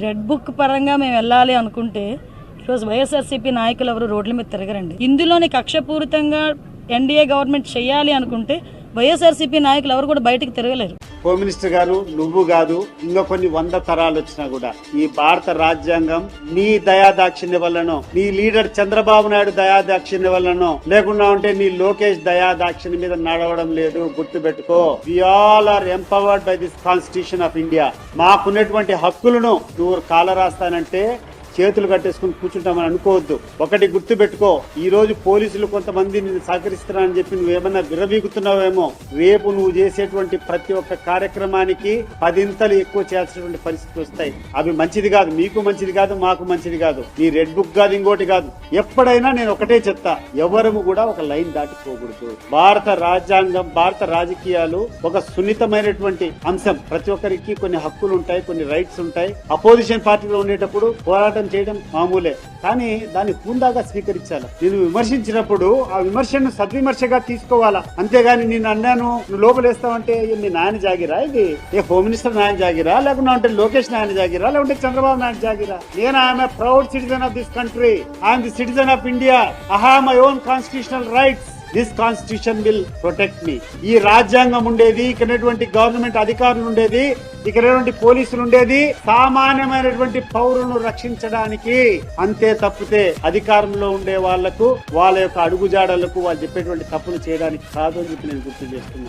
Red book పరంగా మేము వెళ్ళాలి అనుకుంటే ఈరోజు వైఎస్ఆర్సీపీ నాయకులు ఎవరు రోడ్ల మీద తిరగరండి. ఇందులోని కక్షపూరితంగా ఎన్డీఏ గవర్నమెంట్ చేయాలి అనుకుంటే వైఎస్ఆర్సీపీ నాయకులు ఎవరు కూడా బయటకు తిరగలేరు. హోమ్ మినిస్టర్ గారు, నువ్వు కాదు ఇంకా కొన్ని 100 తరాలు వచ్చినా కూడా ఈ భారత రాజ్యాంగం నీ దయాదాక్షిణ్య వల్లనో, నీ లీడర్ చంద్రబాబు నాయుడు దయాదాక్షిణ్య వల్లనో, లేకుండా ఉంటే నీ లోకేష్ దయాదాక్షిణ్య మీద నడవడం లేదు. గుర్తుపెట్టుకో, we all are empowered by this constitution of India. మాకున్నటువంటి హక్కులను నువ్వు కాలరాస్తానంటే చేతులు కట్టేసుకుని కూర్చుంటామని అనుకోవద్దు. ఒకటి గుర్తు పెట్టుకో, ఈ రోజు పోలీసులు కొంతమంది నిన్ను సహకరిస్తున్నారని చెప్పి నువ్వేమన్నా విర్రవీగుతున్నావేమో, రేపు నువ్వు చేసేటువంటి ప్రతి ఒక్క కార్యక్రమానికి 10 ఎక్కువ చేయాల్సినటువంటి పరిస్థితులు వస్తాయి. అవి మంచిది కాదు, మీకు మంచిది కాదు, మాకు మంచిది కాదు. నీ రెడ్ బుక్ కాదు, ఇంకోటి కాదు. ఎప్పుడైనా నేను ఒకటే చెప్తా, ఎవరు కూడా ఒక లైన్ దాటిపోకూడదు. భారత రాజ్యాంగం, భారత రాజకీయాలు ఒక సున్నితమైనటువంటి అంశం. ప్రతి ఒక్కరికి కొన్ని హక్కులు ఉంటాయి, కొన్ని రైట్స్ ఉంటాయి. అపోజిషన్ పార్టీలో ఉండేటప్పుడు పోరాటం చేయడం మామూలే, కానీ దాన్ని హుందాగా స్వీకరించాలి. నేను విమర్శించినప్పుడు ఆ విమర్శను సద్విమర్శగా తీసుకోవాలా, అంతేగాని నేను అన్నాను నువ్వు లోపలేస్తావంటే మీ నాయన జాగిరా, ఇది ఏ హోమ్ మినిస్టర్ నాయన జాగిరా, లేకుండా అంటే లోకేష్ నాయన జాగిరా, లేకుంటే చంద్రబాబు నాయుడు జాగిరా? నేను I'm a proud citizen of this country. I'm the citizen of India. I have my own constitutional rights. This constitution will protect me. ఈ రాజ్యాంగం ఉండేది, ఇక్కడ గవర్నమెంట్ అధికారులు ఉండేది, ఇక్కడ పోలీసులు ఉండేది సామాన్యమైనటువంటి పౌరులను రక్షించడానికి. అంతే తప్పితే అధికారంలో ఉండే వాళ్లకు, వాళ్ళ యొక్క అడుగుజాడలకు, వాళ్ళు చెప్పేటువంటి తప్పులు చేయడానికి కాదు అని చెప్పి నేను గుర్తు చేస్తున్నాను.